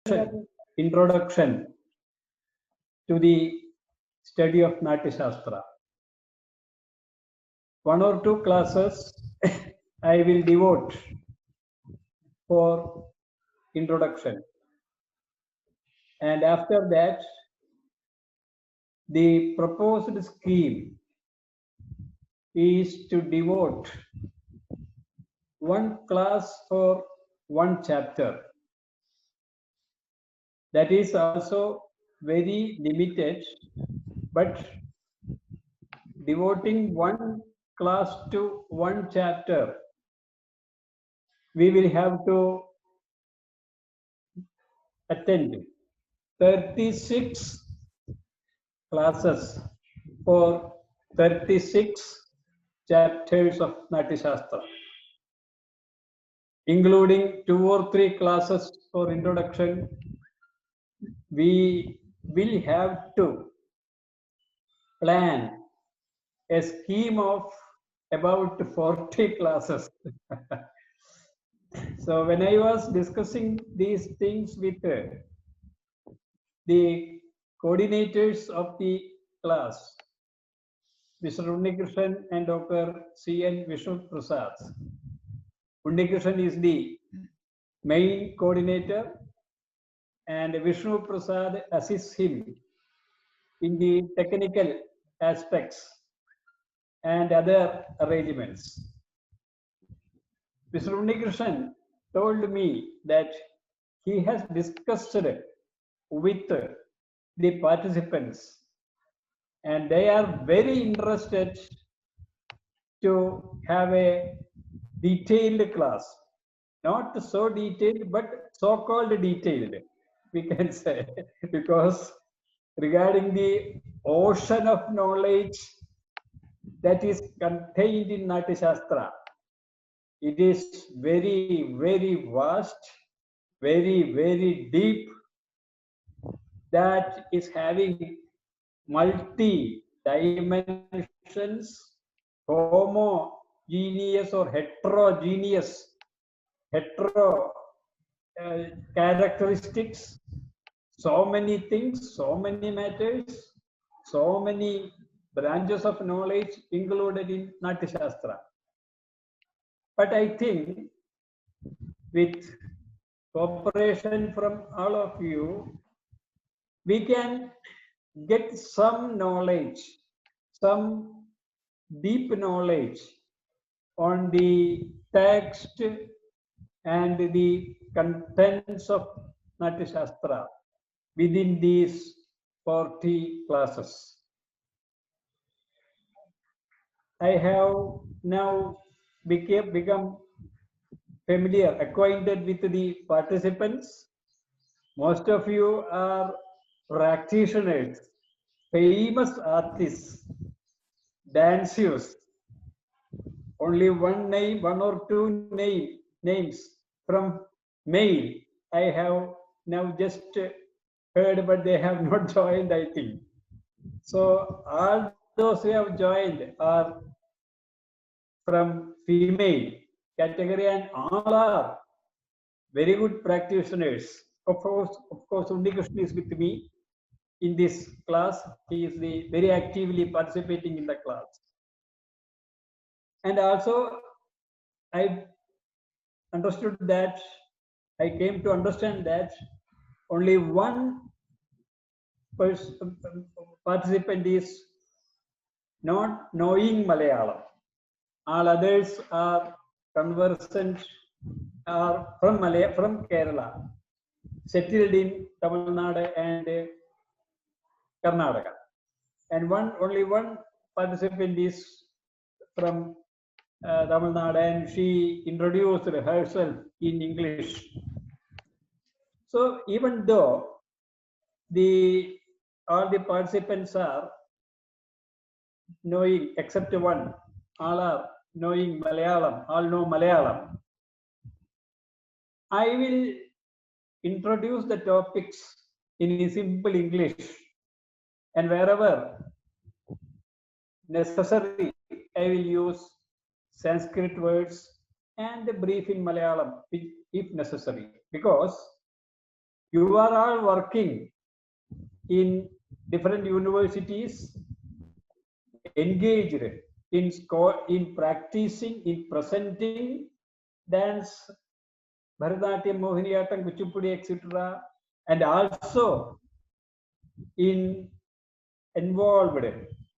introduction to the study of Natyasastram. One or two classes I will devote for introduction, and after that the proposed scheme is to devote one class for one chapter. That is also very limited, but devoting one class to one chapter, we will have to attend 36 classes for 36 chapters of Natyasastram, including 2 or 3 classes for introduction. We will have to plan a scheme of about 40 classes. So when I was discussing these things with the coordinators of the class, Mr. Unnikrishnan and Dr.C.M. Vishnu Prasad. Unnikrishnan is the main coordinator, and Vishnu Prasad assists him in the technical aspects and other arrangements. Mr. Unnikrishnan told me that he has discussed with the participants, and they are very interested to have a detailed class. Not so detailed, but so-called detailed, we can say, because regarding the ocean of knowledge that is contained in Natyasastram, it is very, very vast, very, very deep, that is having multi-dimensions, homogeneous or heterogeneous, characteristics, so many things, so many matters, so many branches of knowledge included in Natyasastram. But I think with cooperation from all of you, we can get some knowledge, some deep knowledge on the text and the contents of Natyasastram within these 40 classes. I have now become familiar, acquainted with the participants. Most of you are practitioners, famous artists, dancers. Only one name, one or two names from mail I have now just heard, but they have not joined, I think. So all those who have joined are from female category, and all are very good practitioners. Of course, Unnikrishnan is with me in this class. He is very actively participating in the class. And also, I understood that, I came to understand that only one participant is not knowing Malayalam. All others are conversant, are from Kerala, settled in Tamil Nadu and Karnataka. And only one participant is from Tamil Nadu, and she introduced herself in English. So even though all the participants are knowing, except one, all are knowing Malayalam, all know Malayalam, I will introduce the topics in simple English, and wherever necessary, I will use Sanskrit words and brief in Malayalam if necessary, because You are all working in different universities, engaged in practicing, in presenting dance, Bharatanatyam, Mohiniyattam, Kuchipudi, etc., and also in involved,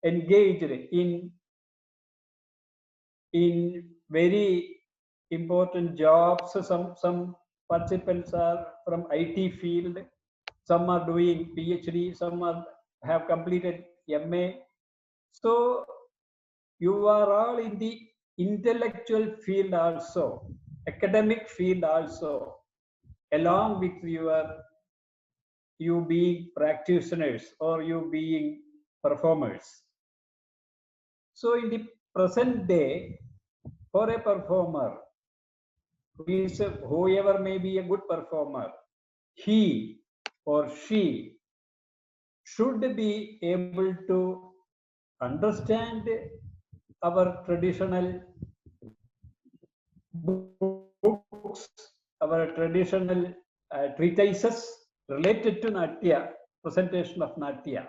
engaged in very important jobs. Some participants are from IT field, some are doing PhD, some have completed MA. So you are all in the intellectual field also, academic field also, along with you being practitioners or you being performers. So in the present day, for a performer, whoever may be a good performer, he or she should be able to understand our traditional books, our traditional treatises related to Natya, presentation of Natya,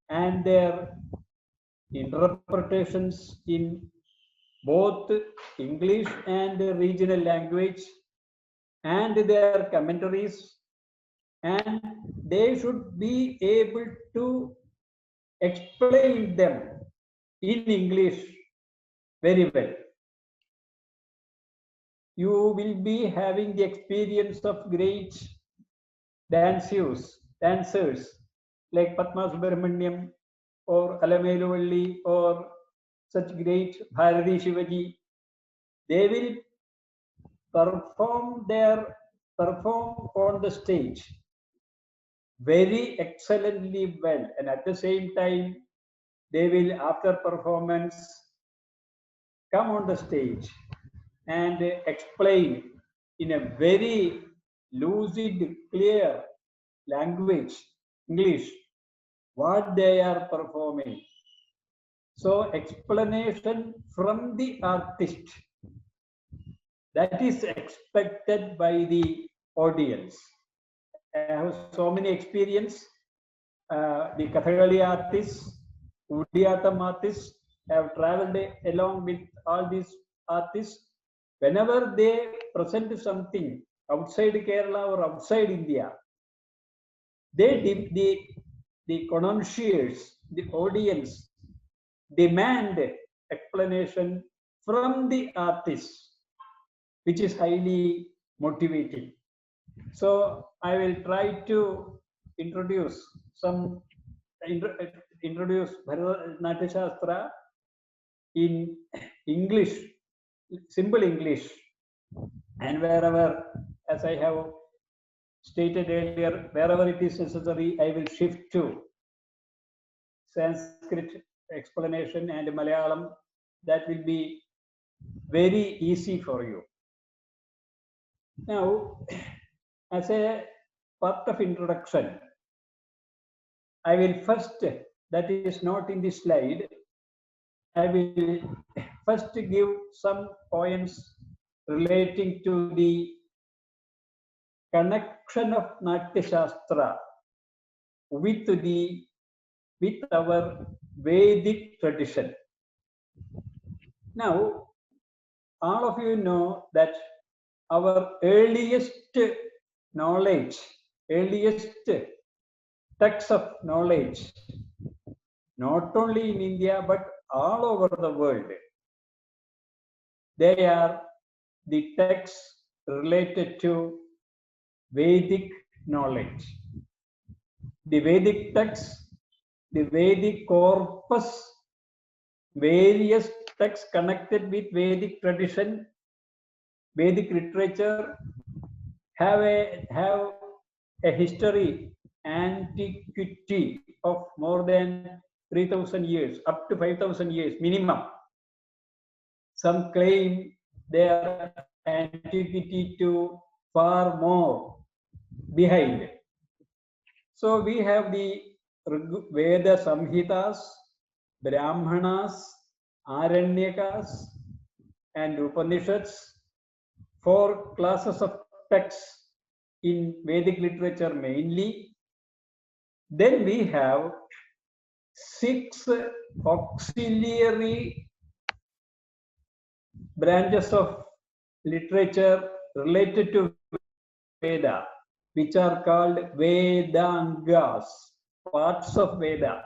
and their interpretations in both English and regional language, and their commentaries, and they should be able to explain them in English very well. You will be having the experience of great dancers like Padma Subramaniam or Alameluvalli or such great Bharati Shivaji. They will perform on the stage very excellently well, and at the same time they will, after performance, come on the stage and explain in a very lucid, clear language, English, what they are performing. So explanation from the artist, that is expected by the audience. I have so many experience. The Kathakali artists, Udiyatam artists have traveled along with all these artists. Whenever they present something outside Kerala or outside India, the connoisseurs, the audience, demand explanation from the artist, which is highly motivating. So I will try to introduce Natyasastra in English, simple English, and wherever, as I have stated earlier, wherever it is necessary, I will shift to Sanskrit explanation and Malayalam. That will be very easy for you. Now, as a part of introduction, I will first, that is not in the slide, I will first give some points relating to the connection of Natyasastra with our Vedic tradition. Now, all of you know that our earliest knowledge, earliest texts of knowledge, not only in India but all over the world, they are the texts related to Vedic knowledge. The Vedic texts, the Vedic corpus, various texts connected with Vedic tradition, Vedic literature, have a history, antiquity of more than 3,000 years, up to 5,000 years minimum. Some claim their antiquity to far more behind. So we have the Veda Samhitas, Brahmanas, Aranyakas, and Upanishads, 4 classes of texts in Vedic literature mainly. Then we have 6 auxiliary branches of literature related to Veda, which are called Vedangas, parts of Veda,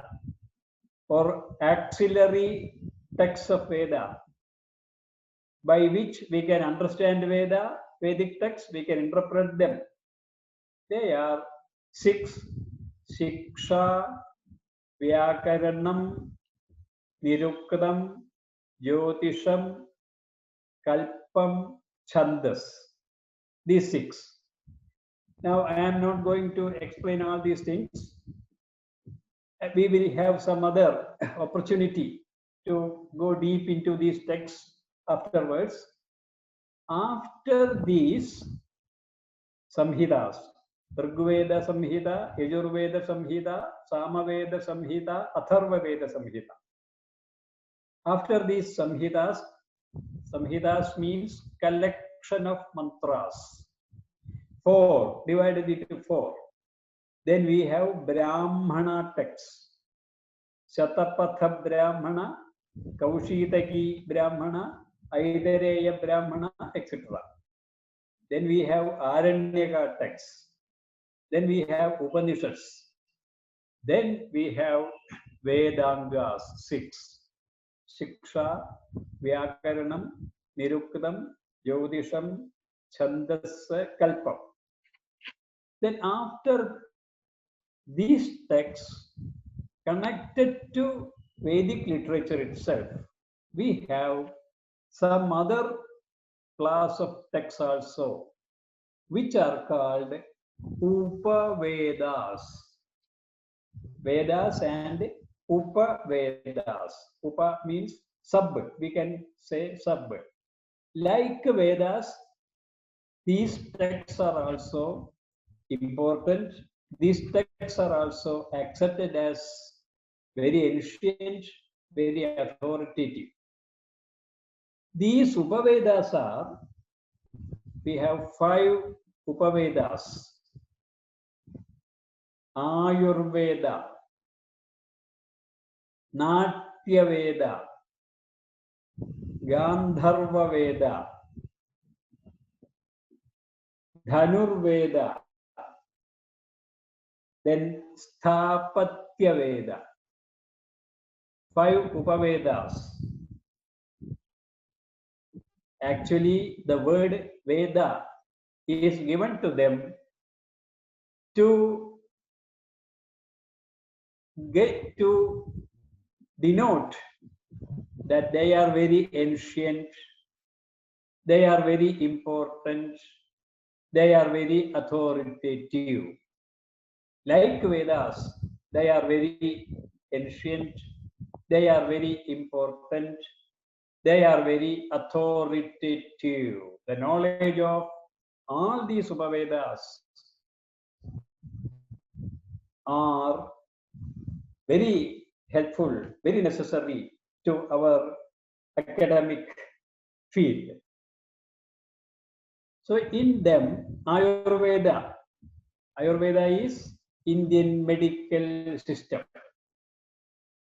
or auxiliary texts of Veda, by which we can understand Veda, Vedic texts, we can interpret them. They are 6: Shiksha, Vyakaranam, Niruktam, Jyotisham, Kalpam, Chandas. These 6. Now, I am not going to explain all these things. We will have some other opportunity to go deep into these texts afterwards. After these Samhitas, Rigveda Samhita, Yajurveda Samhita, Samaveda Samhita, Atharvaveda Samhita. After these Samhitas, Samhitas means collection of mantras. 4, divided into 4. Then we have Brahmana texts. Shatapatha Brahmana, Kaushitaki Brahmana, Aidareya Brahmana, etc. Then we have Aranyaka texts. Then we have Upanishads. Then we have Vedangas, 6. Shiksha, Vyakaranam, Niruktam, Jyotisham, Chandas, Kalpam. Then after these texts connected to Vedic literature itself, we have some other class of texts also, which are called Upavedas. Vedas and Upavedas. Upa means sub, we can say sub. Like Vedas, these texts are also important. These texts are also accepted as very ancient, very authoritative. These Upavedas are, we have 5 Upavedas. Ayurveda, Natyaveda, Gandharva Veda, Dhanurveda, then Sthapatya Veda. 5 Upavedas. Actually, the word Veda is given to them to get to denote that they are very ancient, they are very important, they are very authoritative. Like Vedas, they are very ancient, they are very important, they are very authoritative. The knowledge of all these Upavedas are very helpful, very necessary to our academic field. So in them, Ayurveda is Indian medical system.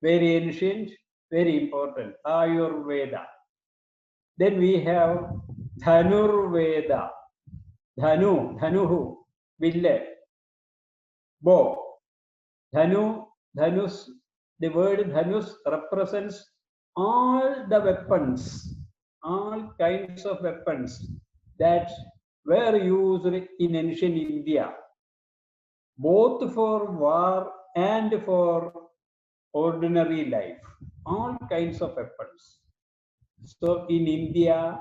Very ancient, very important. Ayurveda. Then we have Dhanurveda. Dhanuhu, will, bow. Dhanus, the word Dhanus represents all the weapons, all kinds of weapons that were used in ancient India, both for war and for ordinary life, all kinds of weapons. So in India,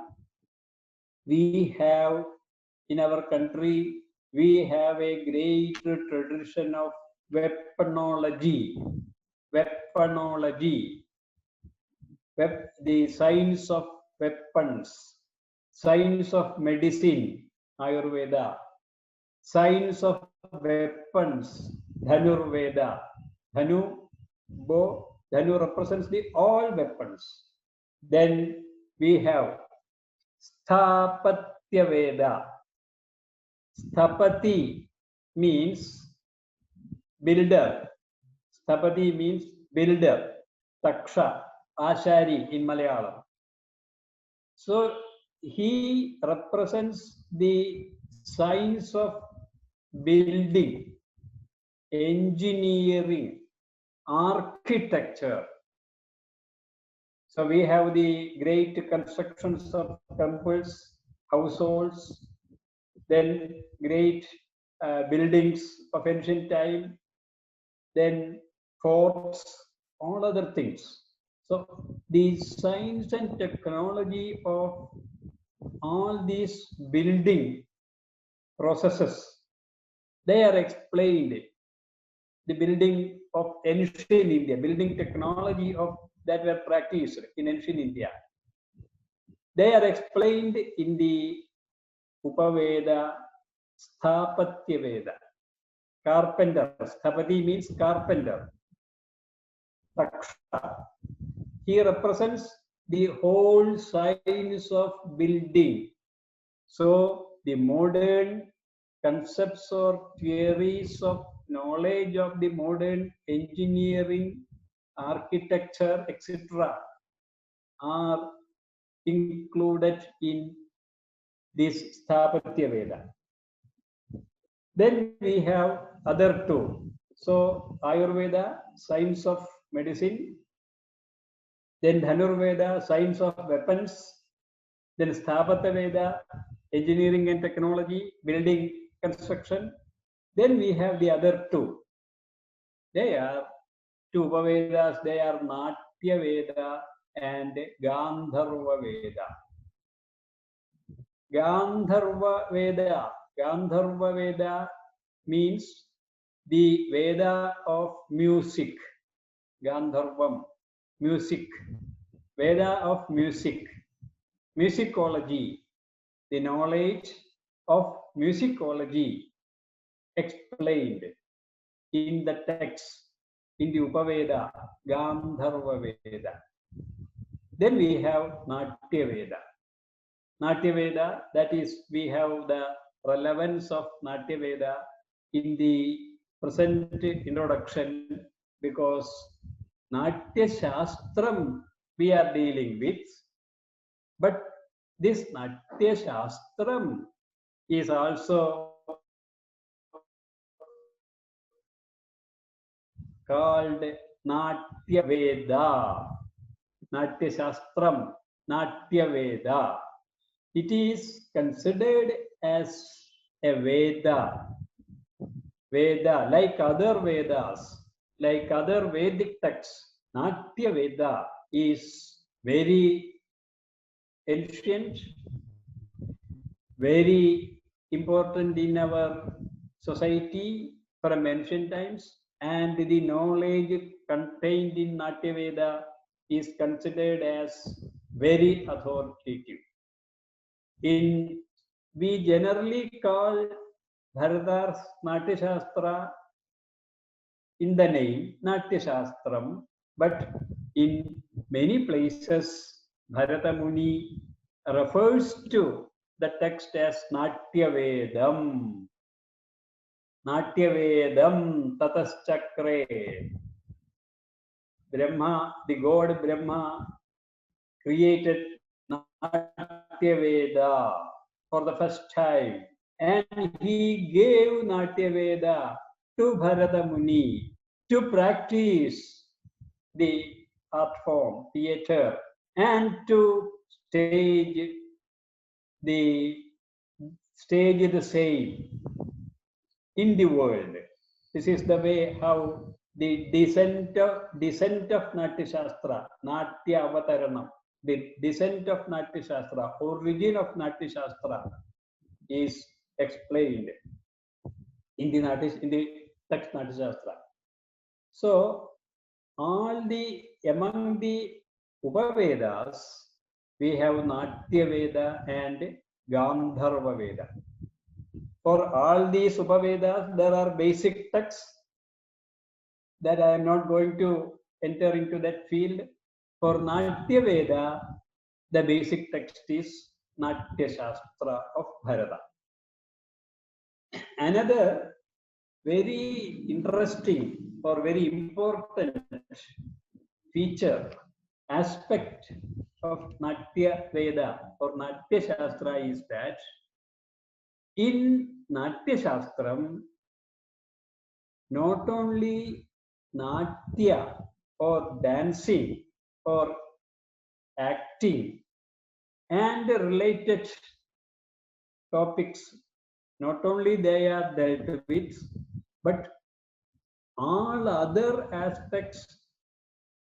we have, in our country, we have a great tradition of weaponology. The science of weapons, science of medicine, Ayurveda, science of weapons, Dhanurveda. Dhanu, bow, Dhanu represents the all weapons. Then we have Sthapatya Veda. Sthapati means builder. Sthapati means builder. Taksha, Ashari in Malayalam. So he represents the science of building, engineering, architecture. So we have the great constructions of temples, households, then great buildings of ancient time, then forts, all other things. So the science and technology of all these building processes, they are explained. The building of ancient India, building technology of that were practiced in ancient India, they are explained in the Upaveda, Sthapatya Veda. Carpenter, Sthapati means carpenter. Taksha, he represents the whole science of building. So the modern concepts or theories of knowledge of the modern engineering, architecture, etc. are included in this Sthapatya Veda. Then we have other two. So Ayurveda, science of medicine. Then Dhanurveda, science of weapons. Then Sthapatya Veda, engineering and technology, building, construction. Then we have the other two. They are two Upavedas. They are Natya Veda and Gandharva Veda. Gandharva Veda. Gandharva Veda means the Veda of music. Gandharvam, music. Veda of music. Musicology, the knowledge of musicology explained in the text, in the Upaveda, Gandharva Veda. Then we have Natya Veda. Natya Veda, that is, we have the relevance of Natya Veda in the present introduction, because Natyasastram we are dealing with, but this Natyasastram is also called Natya Veda. Natyasastram, Natya Veda. It is considered as a Veda. Veda, like other Vedas, like other Vedic texts, Natya Veda is very ancient, very important in our society from ancient times, and the knowledge contained in Natya Veda is considered as very authoritative. We generally call Bharata's Natyashastra in the name Natyasastram, but in many places Bharata Muni refers to the text as Natya Vedam. Natya Vedam Tataschakre. Brahma, the god Brahma, created Natya Veda for the first time, and he gave Natya Veda to Bharata Muni to practice the art form, theatre, and to stage the same in the world. This is the way how the descent of Natyashastra, Natya Avataranam, the descent of Natyashastra, origin of Natyashastra is explained in the text Natyashastra. So among the Upavedas, we have Natya Veda and Gandharva Veda. For all these Upavedas, there are basic texts that I am not going to enter into that field. For Natya Veda, the basic text is Natyasastra of Bharata. Another very interesting or very important feature, aspect of Natya Veda or Natya Shastra is that in Natya Shastram, not only Natya or dancing or acting and related topics, not only they are dealt with, but all other aspects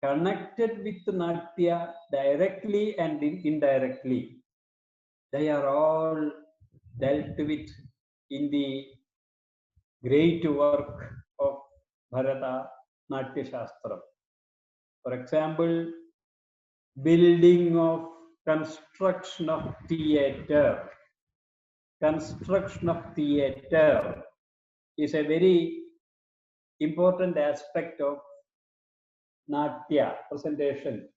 connected with Natya directly and indirectly, they are all dealt with in the great work of Bharata Natya Shastra. For example, building of construction of theatre. Construction of theatre is a very important aspect of Natya presentation.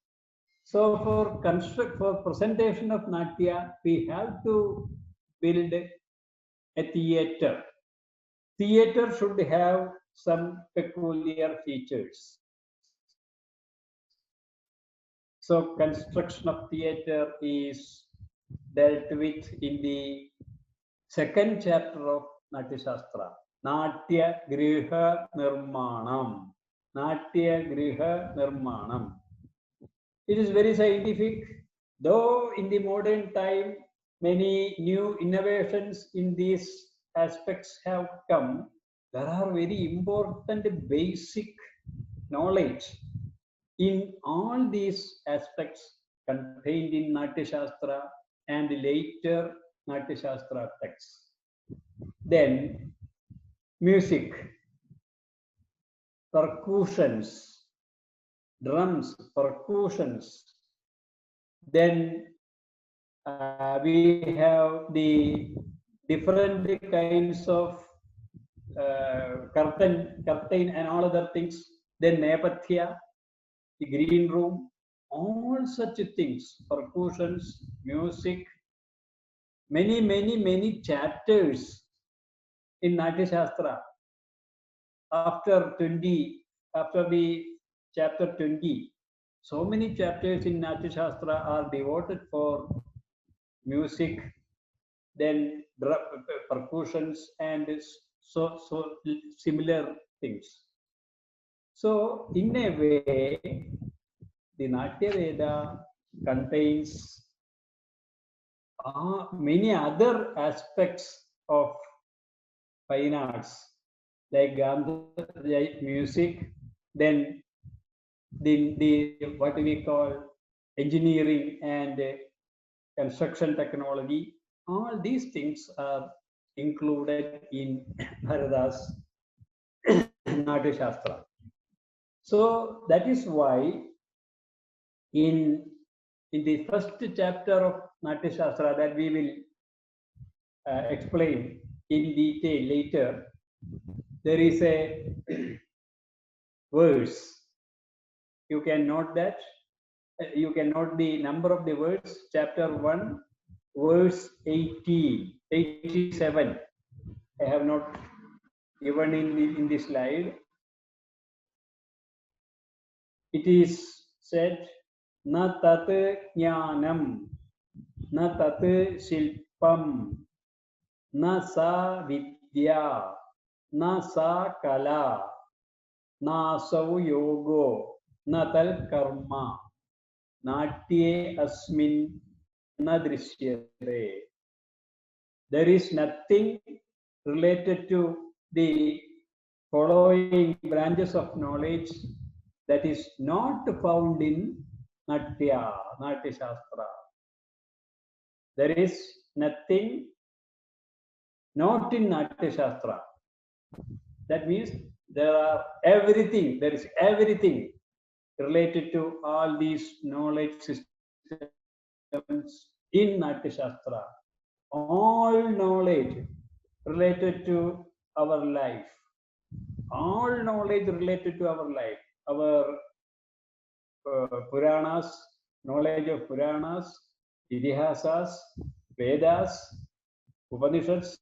So for presentation of Natya, we have to build a theatre. Theatre should have some peculiar features. So construction of theatre is dealt with in the second chapter of Natya Shastra. Natya Griha Nirmanam. Natya Griha Nirmanam. It is very scientific, though in the modern time, many new innovations in these aspects have come. There are very important basic knowledge in all these aspects contained in Natya Shastra and later Natya Shastra texts. Then music, percussions, drums, percussions. Then we have the different kinds of curtain and all other things. Then Nepathya, the green room, all such things, percussions, music, many chapters in Natya Shastra. After the chapter 20, so many chapters in Natya Shastra are devoted for music, then percussions and so similar things. So in a way, the Natya Veda contains many other aspects of fine arts, like music, then the what we call engineering and construction technology. All these things are included in Bharata's Natya Shastra. So that is why in the first chapter of Natya Shastra that we will explain in detail later, there is a verse. You can note that. You can note the number of the verse, chapter 1, verse 87. I have not given in the slide. It is said, na tat jnanam, na tat shilpam, na sa vidya, na sa kala, na sau yogo, na tal karma, natye asmin na drishyate. There is nothing related to the following branches of knowledge that is not found in Natya Shastra. There is nothing not in Natya Shastra. That means there is everything related to all these knowledge systems in Natya Shastra. All knowledge related to our life. All knowledge related to our life. Our Puranas, knowledge of Puranas, Idihasas, Vedas, Upanishads,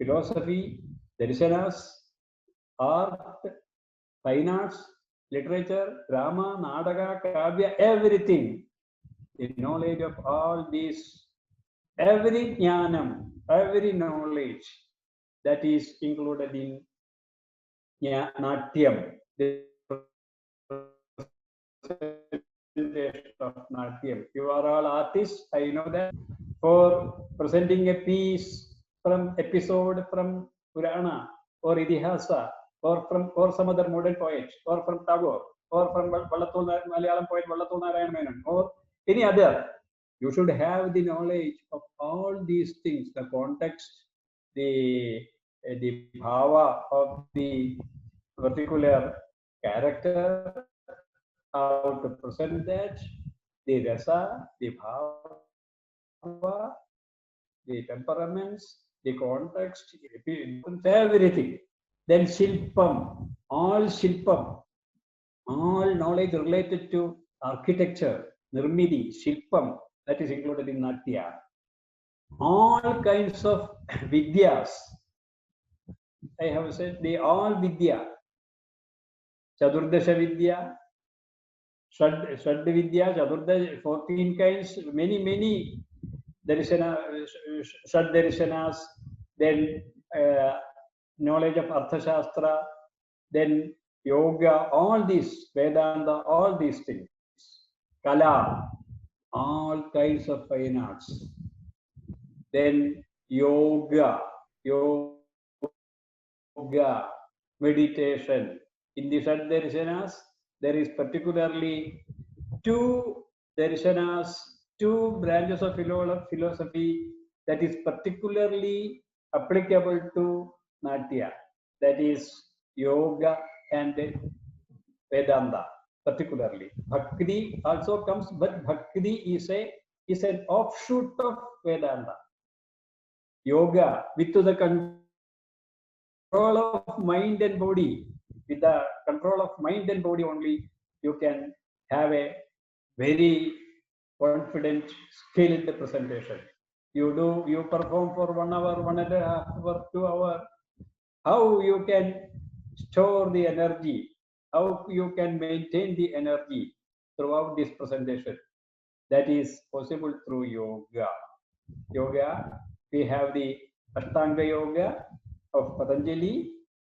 philosophy, darshanas, art, fine arts, literature, drama, nadaka, kavya, everything. The knowledge of all these, every jnanam, every knowledge that is included in Natyam, the of Natyam. You are all artists, I know that. For presenting a piece from episode from Purana or Idihasa or some other modern poet or from Tagore or from Malayalam poet Vallathul Narayan Menon or any other, you should have the knowledge of all these things, the context, the bhava of the particular character, how to present that, the rasa, the bhava, the temperaments, the context, everything. Then shilpam, all knowledge related to architecture, nirmidi, shilpam, that is included in Natya. All kinds of vidyas, I have said, they all vidya. Chadurdasha vidya, Shad vidya, Chadurdasha, 14 kinds, many darshana, Shad darshanas, then knowledge of Arthashastra, then yoga, all these, Vedanta, all these things. Kala, all kinds of fine arts. Then yoga, meditation. In the Shad darshanas, there is particularly two darshanas, two branches of philosophy that is particularly applicable to Natya. That is yoga and Vedanta, particularly. Bhakti also comes, but Bhakti is an offshoot of Vedanta. Yoga with the control of mind and body. With the control of mind and body only, you can have a very confident, skilled presentation. You perform for 1 hour, 1.5 hours, 2 hours. How you can store the energy? How you can maintain the energy throughout this presentation? That is possible through yoga. Yoga, we have the Ashtanga Yoga of Patanjali,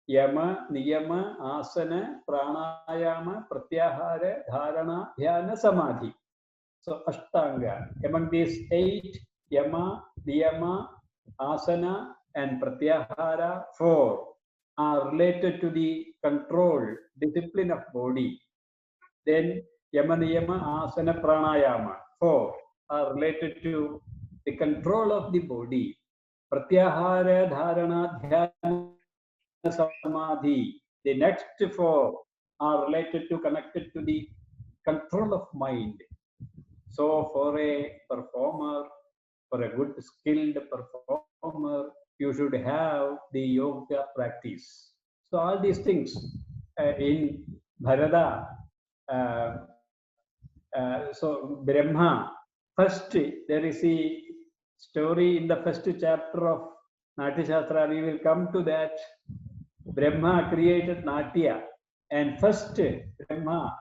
Yama, Niyama, Asana, Pranayama, Pratyahara, Dharana, Dhyana, Samadhi. So Ashtanga, among these 8, Yama, Niyama, Asana, and Pratyahara, 4 are related to the control, discipline of body. Then Yama, Niyama, Asana, Pranayama, 4 are related to the control of the body. Pratyahara, Dharana, Dhyana, Samadhi. The next 4 are related to, connected to the control of mind. So for a performer, for a good skilled performer, you should have the yoga practice. So all these things in Bharata, so Brahma, first there is a story in the first chapter of Natyasastram. We will come to that. Brahma created Natya, and first Brahma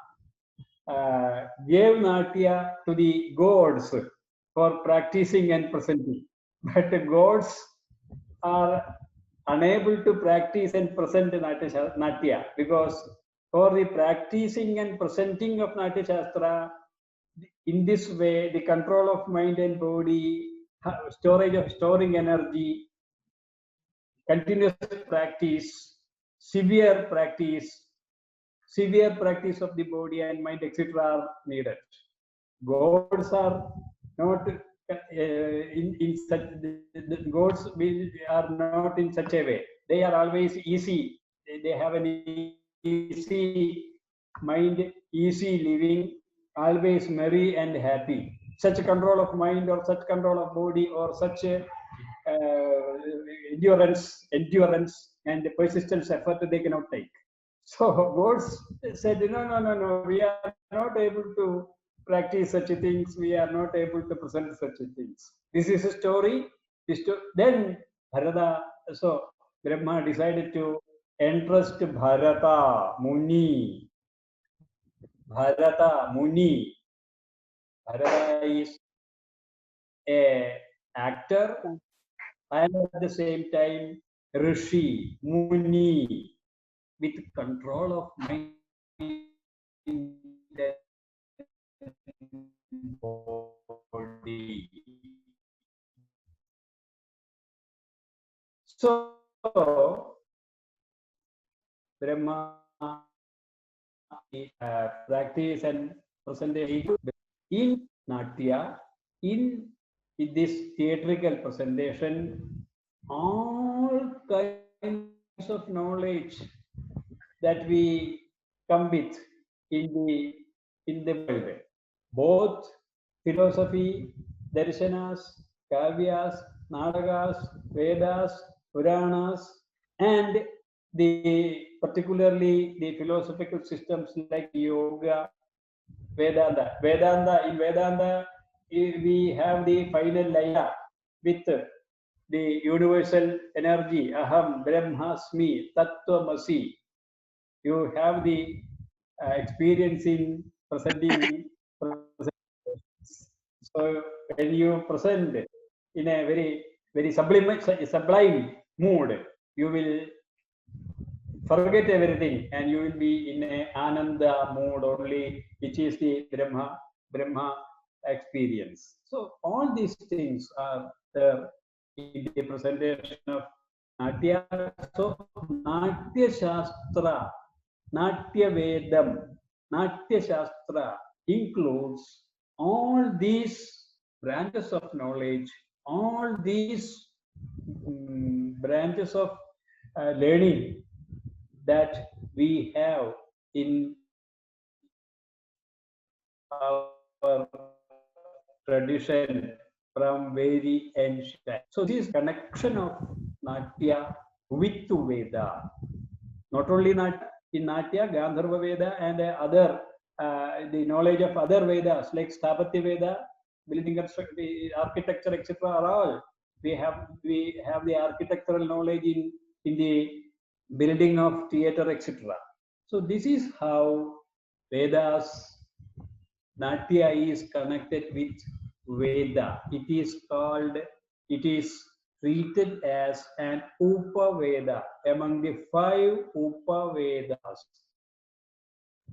gave Natya to the gods for practicing and presenting. But the gods are unable to practice and present Natya, because for the practicing and presenting of Natyasastra, in this way, the control of mind and body, storing energy, continuous practice, severe practice of the body and mind, etc. are needed. Gods are not in such, the gods are not in such a way. They are always easy. They have an easy mind, easy living, always merry and happy. Such control of mind or such control of body or such endurance and persistence effort they cannot take. So gods said, no, we are not able to practice such things. We are not able to present such things. This is a story. Then Bharata So Brahma decided to entrust Bharata Muni. Bharata Muni. Bharata is a actor and at the same time Rishi, Muni, with control of mind and body. So Brahma practice and presentation in Natya, in this theatrical presentation, all kinds of knowledge that we come with in the world, both philosophy, darshanas, kavyas, nadagas, vedas, puranas, and the particularly the philosophical systems like yoga, Vedanta. In Vedanta, we have the final line with the universal energy, Aham Brahmasmi Tattvamasi. You have the experience in presenting. So when you present in a very sublime mood, you will forget everything and you will be in a ananda mode only, which is the Brahma experience. So all these things are there in the presentation of Natya. So Natya Shastra, Natya Vedam, Natya Shastra includes all these branches of knowledge, all these branches of learning that we have in our tradition from very ancient. So this connection of Natya with Veda, not only in Natya, Gandharva Veda and other the knowledge of other Vedas like Sthapatya Veda, building architecture, etc. are all we have the architectural knowledge in the building of theater, etc. So this is how Vedas, Natya is connected with Veda. It is treated as an Upaveda among the 5 Upavedas.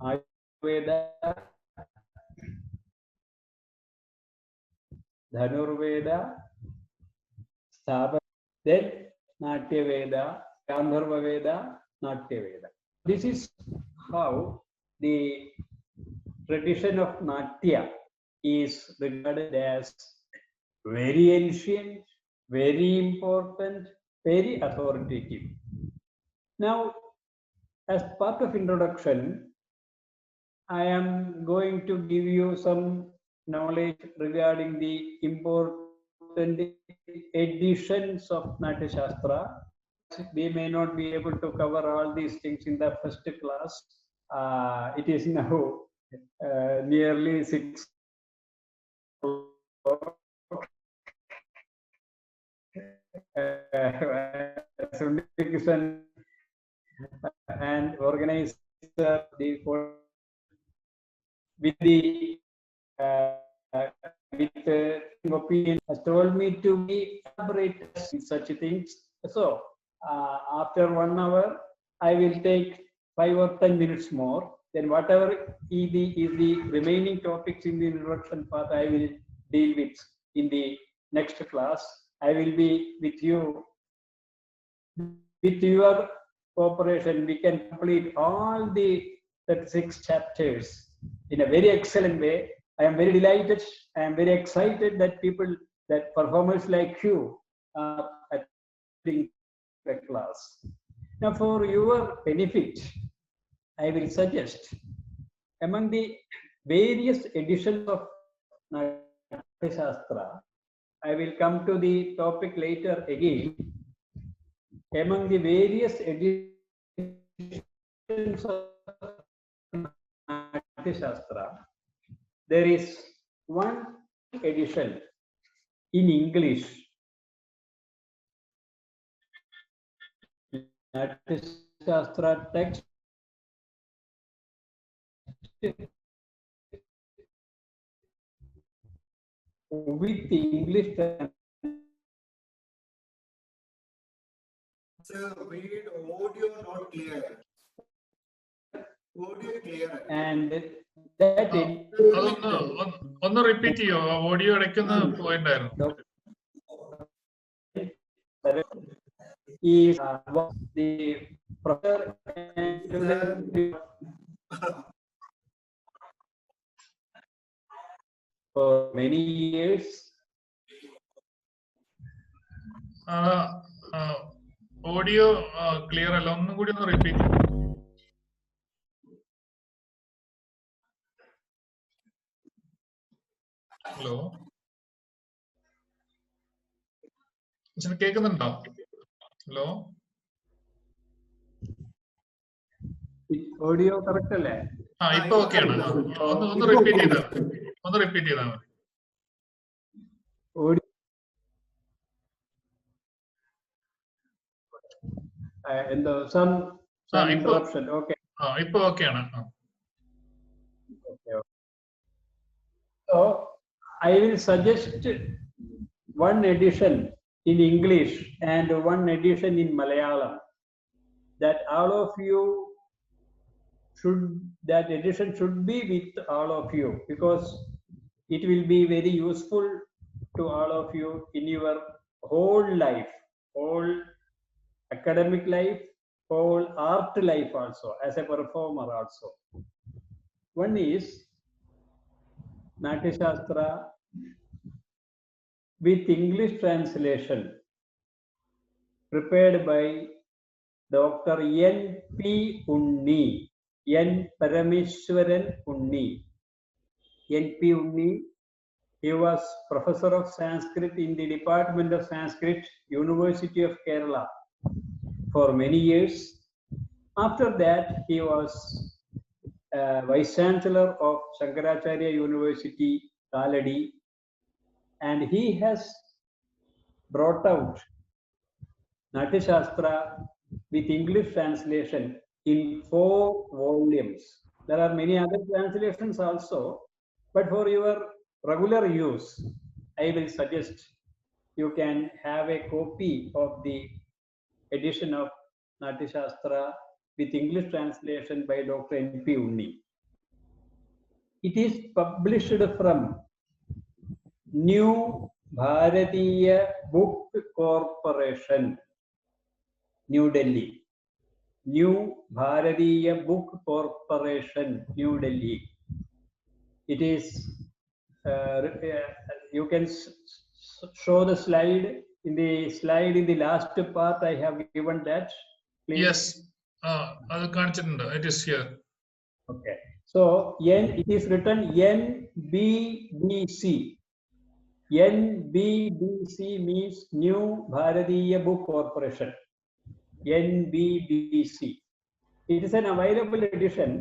Ayurveda, Dhanurveda, Sthapada, then Natya Veda, Gandharva Veda, Natya Veda. This is how the tradition of Natya is regarded as very ancient, very important, very authoritative. Now, as part of introduction, I am going to give you some knowledge regarding the important editions of Natyasastra. We may not be able to cover all these things in the first class. It is now nearly 6 o'clock. And organizer the with the with opinion has told me to be elaborate in such things. So after 1 hour, I will take 5 or 10 minutes more. Then whatever is the remaining topics in the introduction part, I will deal with in the next class. I will be with you. With your cooperation, we can complete all the 36 chapters in a very excellent way. I am very delighted. I am very excited that performers like you are attending the class. Now, for your benefit, I will suggest among the various editions of Natyasastra, I will come to the topic later again. Among the various editions of Natyasastra, there is one edition in English Natyasastra text with English Sir, read audio not clear. Audio clear. and that ഒന്ന് repeat ചെയ്യോ? Audio ഇടയ്ക്കൊന്ന് പോയിണ്ടായിരുന്നു. is the professor for many years. Audio clear അല്ല, ഒന്നും കൂടി ഒന്ന് repeat ചെയ്യും. Hello, കേൾക്കുന്നുണ്ടോ? Hello, audio correct അല്ലേ? ഇപ്പൊ ഓക്കെയാണ്. ഒന്ന് റിപ്പീറ്റ് ചെയ്താൽ മതി. ഓഡിയോ എന്തോ some interruption. Okay. ഇപ്പൊ ഓക്കെയാണ്. So I will suggest one edition in English and one edition in Malayalam, that all of you that edition should be with all of you, because it will be very useful to all of you in your whole life, whole academic life, whole art life also, as a performer also. One is Natyasastra with English translation, prepared by Dr. N.P. Unni, N. Parameshwaran Unni. N.P. Unni, he was professor of Sanskrit in the Department of Sanskrit, University of Kerala, for many years. After that, he was Vice Chancellor of Shankaracharya University, Kaladi, and he has brought out Natyasastra with English translation in 4 volumes. There are many other translations also, but for your regular use, I will suggest you can have a copy of the edition of Natyasastra with English translation by Dr. N.P. Unni. It is published from New Bharatiya Book Corporation, New Delhi. New Bharatiya Book Corporation, New Delhi. It is, you can show the slide. In the slide, in the last part, I have given that. Please. Yes, it is here. Okay. So, it is written NBBC. NBBC means New Bharatiya Book Corporation. NBBC. It is an available edition.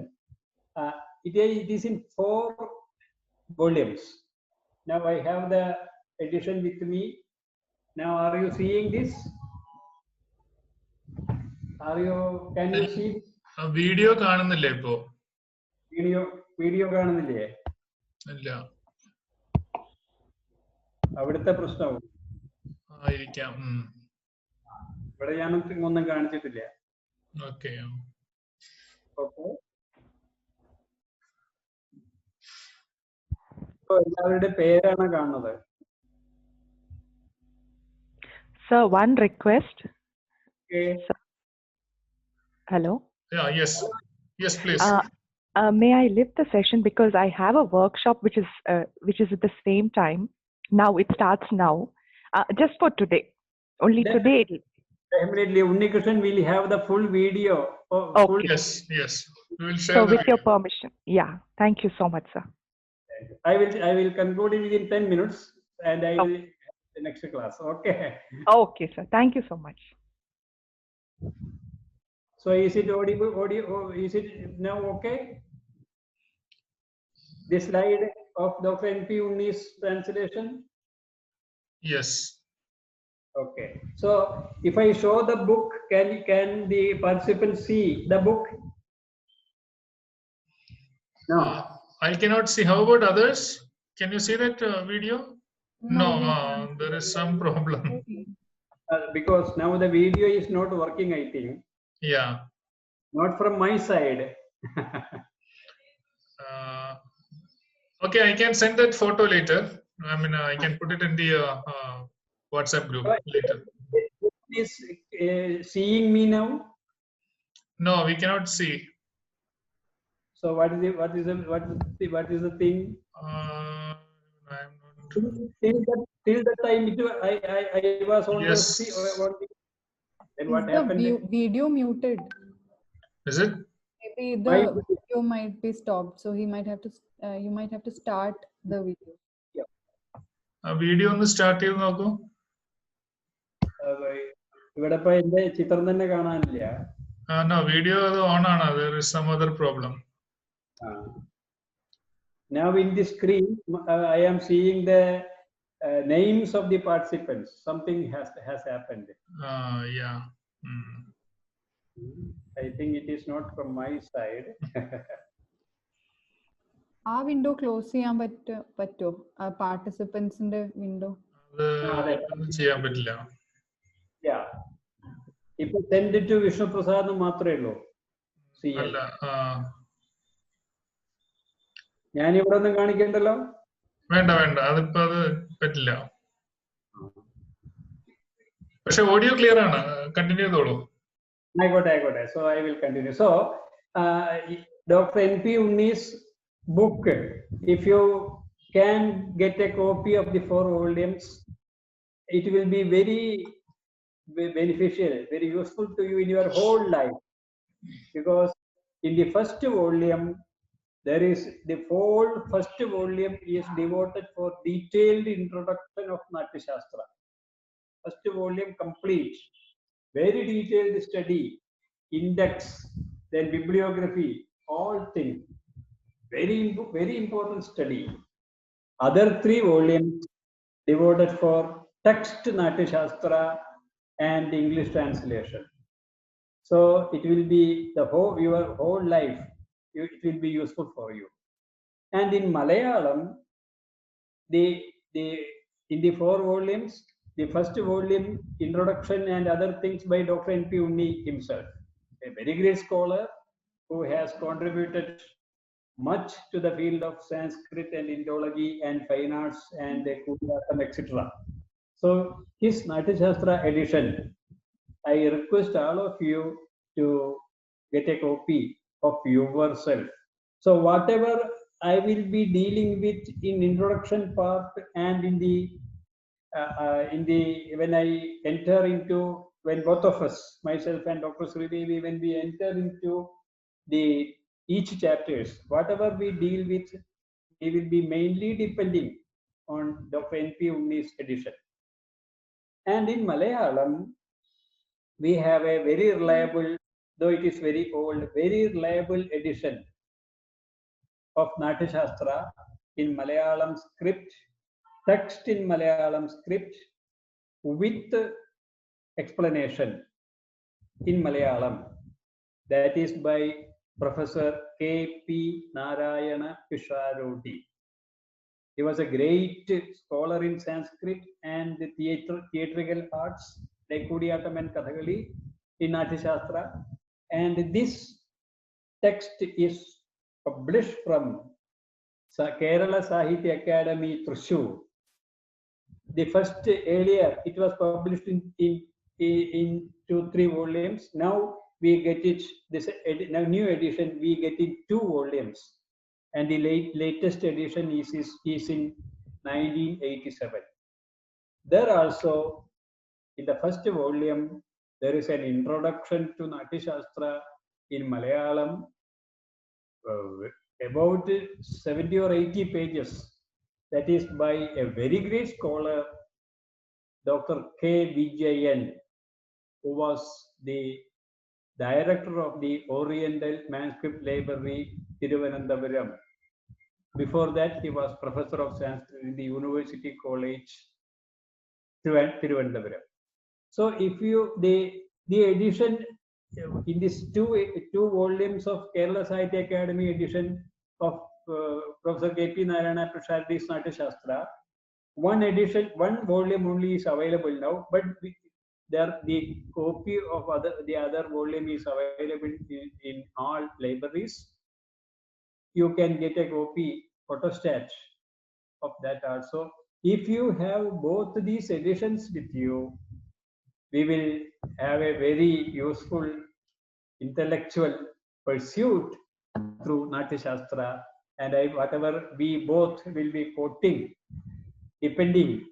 It is in 4 volumes. Now I have the edition with me. Now, are you seeing this? Can you see? Video കാണുന്നില്ലേ ഇപ്പോ? Video കാണുന്നില്ലേ? ഇല്ല. അവിടുത്തെ പ്രശ്നവും ആയിരിക്കാം. ഇവിടെ ഞാൻ ഒന്നും കാണിച്ചിട്ടില്ല. ഓക്കെ. എല്ലാവരുടെ പേരാണ് കാണുന്നത്. Sir, one request. Okay. Hello. Yeah. Yes. Yes, please. May I leave the session because I have a workshop which is at the same time. Now it starts now. Just for today. Only today. Definitely, Unnikrishnan will have the full video. Okay. Yes. We will share. So with your permission. Yeah. Thank you so much, sir. I will conclude it within 10 minutes and I will the next class. Okay. Okay, sir. Thank you so much. So is it audible? Is it now okay? This slide of Dr. N.P. Unni's translation? Yes. Okay. So if I show the book can the participants see the book? No. I cannot see. How about others? Can you see that video? No, we can't. there is some problem. Because now the video is not working, I think. Yeah. Not from my side. Okay, I can send that photo later. I mean, I can put it in the WhatsApp group later. Is seeing me now? No, we cannot see. So what is the thing? I'm not. Till that time, I was on Yes. the. Then what Is the happened? video muted? Is it? Maybe the video might be stopped, so he might have to. You might have to start the video. Video on the start ചെയ്ത് നോക്കൂ. ഇവിടെ ഇപ്പൊ എന്റെ ചിത്രം തന്നെ കാണാനില്ല. No, video on ആണ്. There is some other problem. Now in the screen, I am seeing the names of the participants. Something has happened. Yeah. I think it is not from my side. ആ window close ചെയ്യാൻ പറ്റുമോ? പാർട്ടിസിപ്പൻസിന്റെ window ചെയ്യാൻ പറ്റില്ല. Yeah. ഇപ്പൊ send to Vishnu Prasad മാത്രമേ ഉള്ളൂ. അല്ല, ഞാൻ ഇവിടെ ഒന്നും കാണിക്കണ്ടല്ലോ. വേണ്ട അതിപ്പോ അത് പറ്റില്ല. പക്ഷെ ഓഡിയോ ക്ലിയർ ആണ്. കണ്ടിന്യൂ ചെയ്തോളൂ. ആയിക്കോട്ടെ. So I will continue. So Dr. N.P. Unni's book, if you can get a copy of the 4 volumes, it will be very beneficial, very useful to you in your whole life. Because in the first volume, there is the whole first volume is devoted for detailed introduction of Natyasastra. First volume complete, very detailed study, index, then bibliography, all things. Very important study. Other 3 volumes devoted for text Natyasastra and English translation. So it will be your whole life. It will be useful for you. And in Malayalam, in the 4 volumes, the first volume, introduction and other things by Dr. N.P. Unni himself, a very great scholar who has contributed much to the field of Sanskrit and Indology and fine arts and Kudiyatam, etc. So his Natyasastra edition, I request all of you to get a copy of yourself. So whatever I will be dealing with in introduction part and in the when I enter into, when both of us, myself and Dr. Sreedevi, when we enter into each chapters, whatever we deal with, we will be mainly depending on Dr. N.P. Unni's edition. And in Malayalam, we have a very reliable, though it is very old, very reliable edition of Natyasastra in Malayalam script, text in Malayalam script with explanation in Malayalam. That is by Professor K.P. Narayana Pisharodi. He was a great scholar in Sanskrit and theatrical arts, like Kudiyatam and Kathakali, in Natyasastra. And this text is published from Kerala Sahitya Academy, Thrissur. The first earlier, it was published in 2-3 volumes. Now we get it, this new edition, we get it 2 volumes. And the latest edition is in 1987. There also, in the first volume, there is an introduction to Natyasastra in Malayalam, about 70 or 80 pages. That is by a very great scholar, Dr. K.P., who was the director of the Oriental Manuscript Library, Thiruvananthapuram. Before that, he was professor of Sanskrit in the University College, Thiruvananthapuram. So if you, the edition in these two volumes of Kerala Sahitya Academy edition of Professor K.P. Narayana Prasadi's Natyasastra, one edition, one volume only is available now, but the copy of the other volume is available in all libraries. You can get a copy photostat of that also. If you have both these editions with you, we will have a very useful intellectual pursuit through Natyasastra, and whatever we both will be quoting, depending,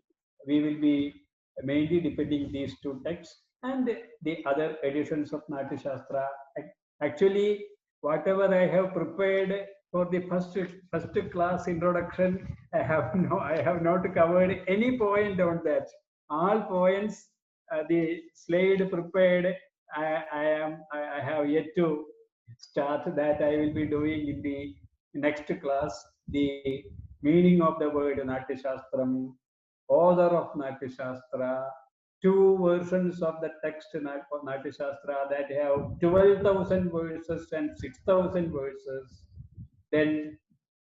we will be mainly depending these two texts and the other editions of Natyasastra. Actually, whatever I have prepared for the first class introduction, I have not covered any point on that. All points, the slide prepared, I have yet to start. That I will be doing in the next class. The meaning of the word Natyasastram, author of Natyasastra, two versions of the text Natyasastra that have 12,000 verses and 6,000 verses. Then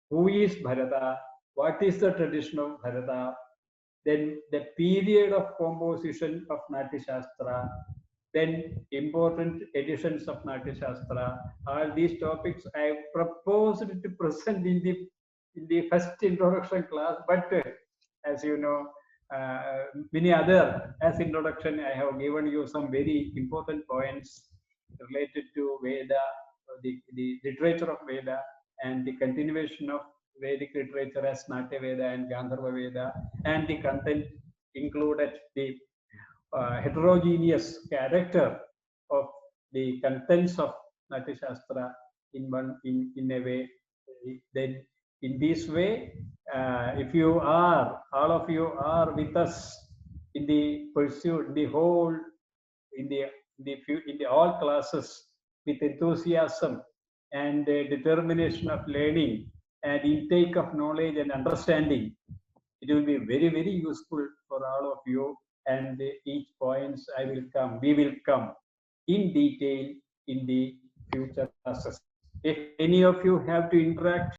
who is Bharata? What is the tradition of Bharata? Then the period of composition of Natyasastra, then important editions of Natyasastra. All these topics I proposed to present in the first introduction class, but as you know, many other as introduction, I have given you some very important points related to Veda, the literature of Veda, and the continuation of Vedic literature as Natya Veda and Gandharva Veda, and the content included the heterogeneous character of the contents of Natyasastra in a way. Then in this way, if you are, all of you are with us in the pursuit, the whole, in the all classes with enthusiasm and determination of learning and intake of knowledge and understanding, it will be very, very useful for all of you. And each points we will come in detail in the future classes. If any of you have to interact